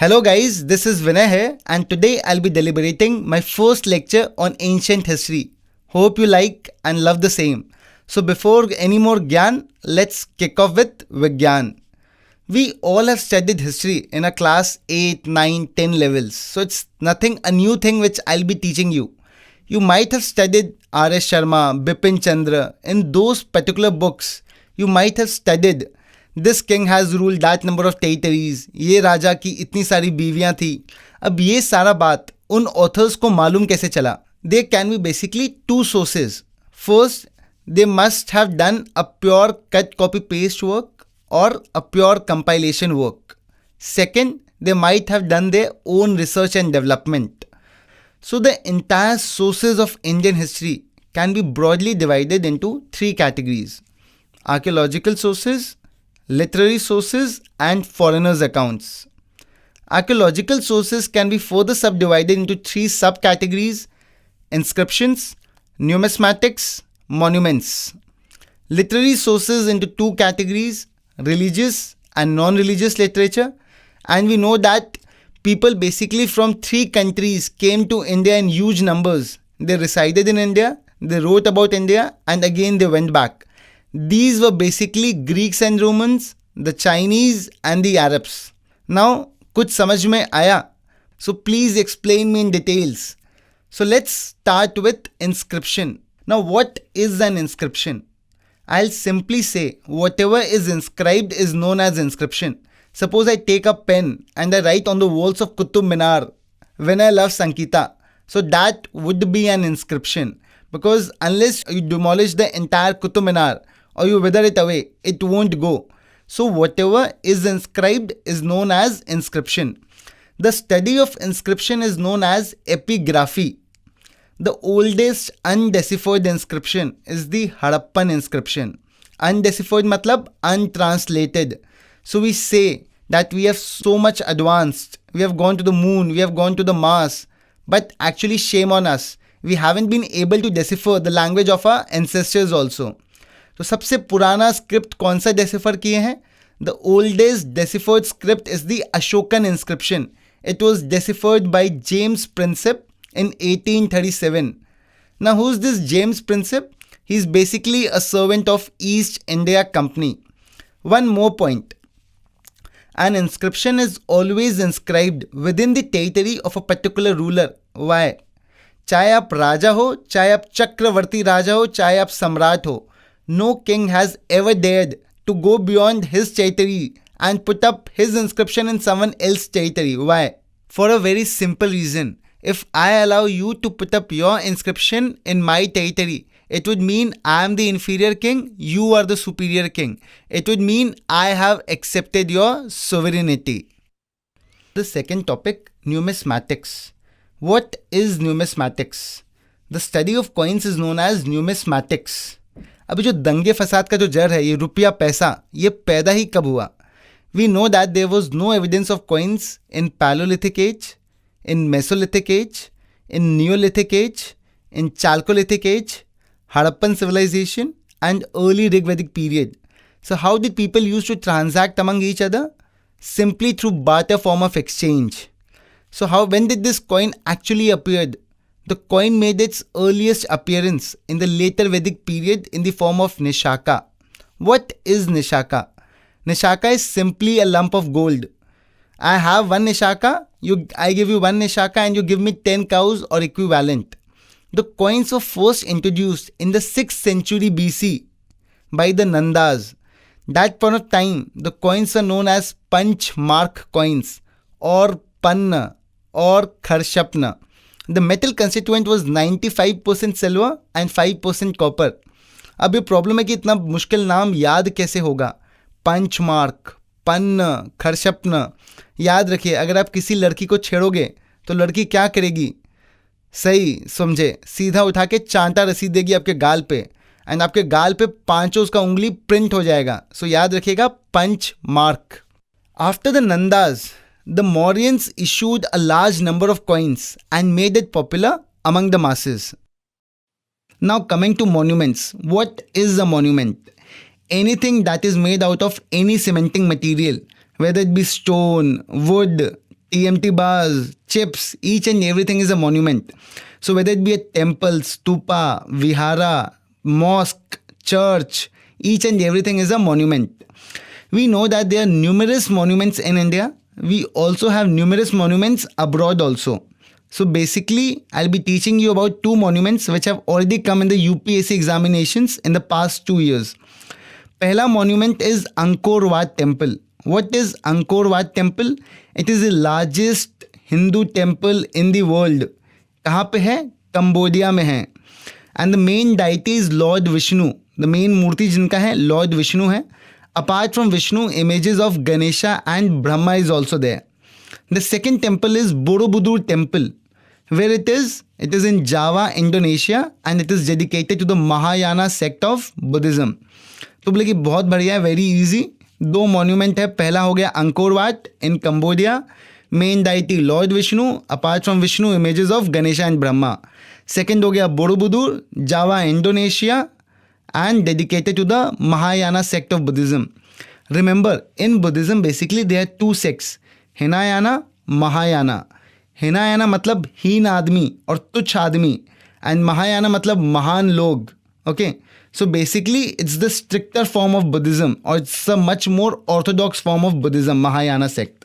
Hello guys, this is Vinay here and today I'll be deliberating my first lecture on ancient history. Hope you like and love the same. So before any more Gyan, let's kick off with Vigyan. We all have studied history in a class 8, 9, 10 levels. So it's nothing a new thing which I'll be teaching you. You might have studied R.S. Sharma, Bipin Chandra. In those particular books, you might have studied this king has ruled that number of territories, ये राजा की इतनी सारी बीवियां थी. अब ये सारा बात उन ऑथर्स को मालूम कैसे चला? There can be basically two sources. First, they must have done a pure cut copy paste work or a pure compilation work. Second, they might have done their own research and development. So the entire sources of Indian history can be broadly divided into three categories: archaeological sources, literary sources, and foreigners' accounts. Archaeological sources can be further subdivided into three subcategories: inscriptions, numismatics, monuments. Literary sources into two categories: religious and non-religious literature. And we know that people basically from three countries came to India in huge numbers. They resided in India, they wrote about India, and again they went back. These were basically Greeks and Romans, the Chinese and the Arabs. Now, कुछ समझ में आया? So please explain me in details. So let's start with inscription. Now what is an inscription? I'll simply say whatever is inscribed is known as inscription. Suppose I take a pen and I write on the walls of Qutub Minar, "When I love Sankita." So that would be an inscription. Because unless you demolish the entire Qutub Minar or you wither it away, it won't go. So whatever is inscribed is known as inscription. The study of inscription is known as epigraphy. The oldest undeciphered inscription is the Harappan inscription. Undeciphered matlab untranslated. So we say that we have so much advanced. We have gone to the moon, we have gone to the Mars. But actually shame on us. We haven't been able to decipher the language of our ancestors also. तो सबसे पुराना script कौन सा decipher किए हैं? The oldest deciphered script is the Ashokan inscription. It was deciphered by James Prinsep in 1837. Now who's this James Princip? He's basically a servant of East India Company. One more point. An inscription is always inscribed within the territory of a particular ruler. Why? चाहे आप राजा हो, चाहे आप चक्रवर्ती राजा हो, चाहे आप सम्राट हो, no king has ever dared to go beyond his territory and put up his inscription in someone else's territory. Why? For a very simple reason. If I allow you to put up your inscription in my territory, it would mean I am the inferior king, you are the superior king. It would mean I have accepted your sovereignty. The second topic, numismatics. What is numismatics? The study of coins is known as numismatics. अभी जो दंगे फसाद का जो जड़ है, ये रुपया पैसा, ये पैदा ही कब हुआ? We know that there was no evidence of coins in Paleolithic age, in Mesolithic age, in Neolithic age, in Chalcolithic age, Harappan civilization, and early Rigvedic period. So how did people used to transact among each other? Simply through barter form of exchange. So when did this coin actually appeared? The coin made its earliest appearance in the later Vedic period in the form of Nishaka. What is Nishaka? Nishaka is simply a lump of gold. I have one Nishaka, I give you one Nishaka and you give me 10 cows or equivalent. The coins were first introduced in the 6th century BC by the Nandas. That point of time, the coins were known as Panch Mark coins or Panna or Kharshapna. The metal constituent was 95% silver and 5% copper. अब ये problem है कि इतना मुश्किल नाम याद कैसे होगा? पंचमार्क, पन्न, खरशपन. याद रखिए, अगर आप किसी लड़की को छेड़ोगे तो लड़की क्या करेगी? सही समझे, सीधा उठा के चांटा रसीद देगी आपके गाल पे एंड आपके गाल पे पांचों उसका उंगली प्रिंट हो जाएगा. सो याद रखिएगा, punch mark. After the Nandas, the Mauryans issued a large number of coins and made it popular among the masses. Now coming to monuments. What is a monument? Anything that is made out of any cementing material, whether it be stone, wood, TMT bars, chips, each and everything is a monument. So whether it be a temple, stupa, vihara, mosque, church, each and everything is a monument. We know that there are numerous monuments in India. We also have numerous monuments abroad also. So basically, I'll be teaching you about two monuments which have already come in the UPSC examinations in the past 2 years. Pehla monument is Angkor Wat Temple. What is Angkor Wat Temple? It is the largest Hindu temple in the world. कहाँ पे है? Cambodia में है. And the main deity is Lord Vishnu. The main मूर्ति जिनका है Lord Vishnu है. Apart from Vishnu, images of Ganesha and Brahma is also there. The second temple is Borobudur Temple. Where it is? It is in Java, Indonesia, and it is dedicated to the Mahayana sect of Buddhism. तो बोले कि बहुत बढ़िया है, very easy. दो monument है. पहला हो गया Angkor Wat in Cambodia. Main deity Lord Vishnu. Apart from Vishnu images of Ganesha and Brahma. Second हो गया Borobudur, Java, Indonesia, and dedicated to the Mahayana sect of Buddhism. Remember, in Buddhism basically there are two sects, Hinayana, Mahayana. Hinayana मतलब हीन आदमी और तुच्छ आदमी, and Mahayana मतलब महान लोग. Okay, so basically it's the stricter form of Buddhism, or it's a much more orthodox form of Buddhism, Mahayana sect.